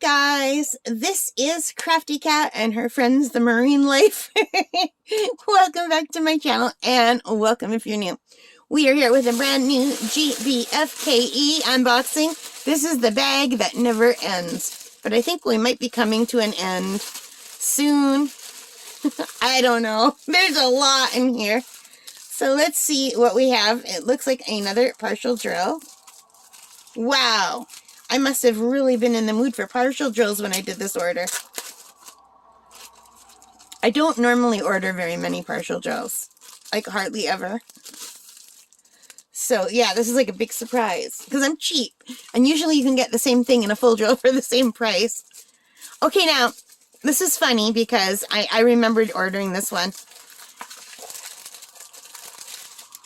guys? This is Crafty Cat and her friends, the Marine Life. Welcome back to my channel, and welcome if you're new. We are here with a brand new GBFKE unboxing. This is the bag that never ends, but I think we might be coming to an end soon. I don't know. There's a lot in here. So let's see what we have. It looks like another partial drill. Wow. I must have really been in the mood for partial drills when I did this order. I don't normally order very many partial drills. Like, hardly ever. So, yeah, this is like a big surprise. Because I'm cheap. And usually you can get the same thing in a full drill for the same price. Okay, now, this is funny because I remembered ordering this one.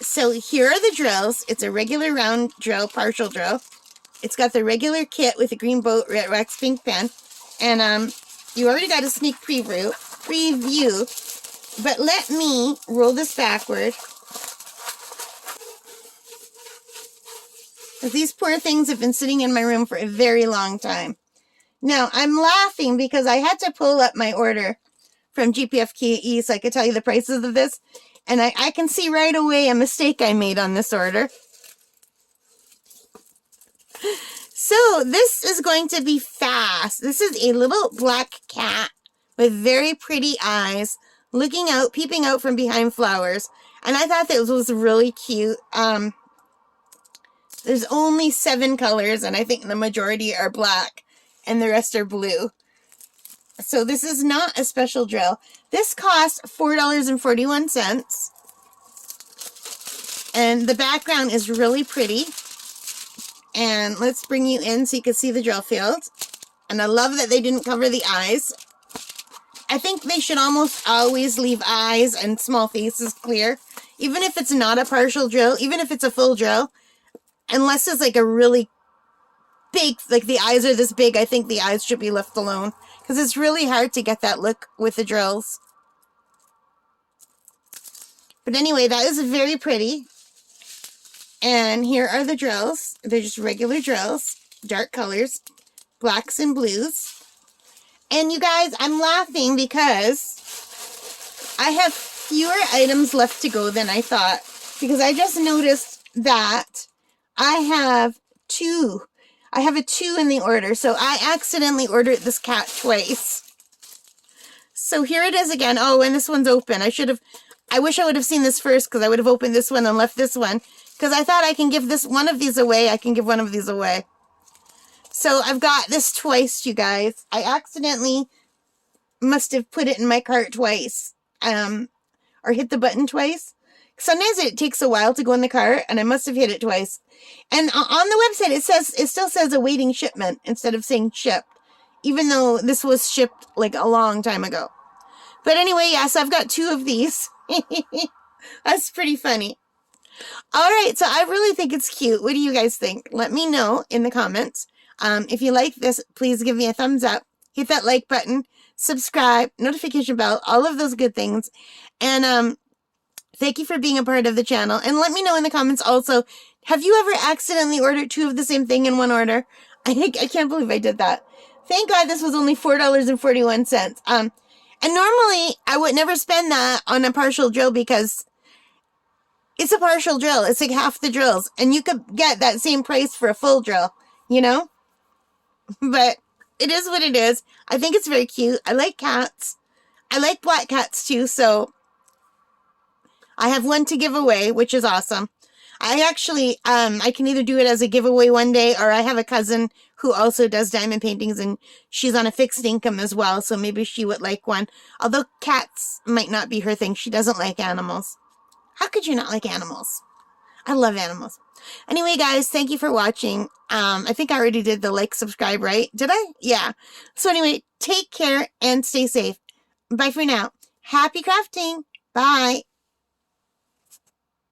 So, here are the drills. It's a regular round drill, partial drill. It's got the regular kit with a green boat, red wax, pink pen. And you already got a sneak preview. But let me roll this backward. These poor things have been sitting in my room for a very long time. Now, I'm laughing because I had to pull up my order from GBFKE so I could tell you the prices of this. And I can see right away a mistake I made on this order. So, this is going to be fast. This is a little black cat with very pretty eyes, looking out, peeping out from behind flowers. And I thought that was really cute. There's only 7 colors, and I think the majority are black, and the rest are blue. So, this is not a special drill. This costs $4.41. And the background is really pretty. And let's bring you in so you can see the drill field. And I love that they didn't cover the eyes. I think they should almost always leave eyes and small faces clear. Even if it's not a partial drill, even if it's a full drill. Unless it's like a really big, like the eyes are this big, I think the eyes should be left alone. Because it's really hard to get that look with the drills. But anyway, that is very pretty. And here are the drills. They're just regular drills, dark colors, blacks and blues. And you guys, I'm laughing because I have fewer items left to go than I thought. Because I just noticed that I have 2. I have a 2 in the order. So I accidentally ordered this cat twice. So here it is again. Oh, and this one's open. I wish I would have seen this first because I would have opened this one and left this one. Because I thought I can give this one of these away. I can give one of these away. So I've got this twice, you guys. I accidentally must have put it in my cart twice. Or hit the button twice. Sometimes it takes a while to go in the cart, and I must have hit it twice. And on the website, it still says awaiting shipment instead of saying shipped. Even though this was shipped like a long time ago. But anyway, yes, I've got 2 of these. That's pretty funny. Alright, so I really think it's cute. What do you guys think? Let me know in the comments. If you like this, please give me a thumbs up. Hit that like button. Subscribe. Notification bell. All of those good things. And thank you for being a part of the channel. And let me know in the comments also, have you ever accidentally ordered 2 of the same thing in one order? I can't believe I did that. Thank God this was only $4.41. And normally, I would never spend that on a partial drill because it's a partial drill. It's like half the drills. And you could get that same price for a full drill, you know? But it is what it is. I think it's very cute. I like cats. I like black cats too, so I have one to give away, which is awesome. I actually, I can either do it as a giveaway one day, or I have a cousin who also does diamond paintings, and she's on a fixed income as well, so maybe she would like one. Although cats might not be her thing. She doesn't like animals. How could you not like animals? I love animals. Anyway, guys, thank you for watching. I think I already did the like, subscribe, right? Did I? Yeah. So anyway, take care and stay safe. Bye for now. Happy crafting. Bye.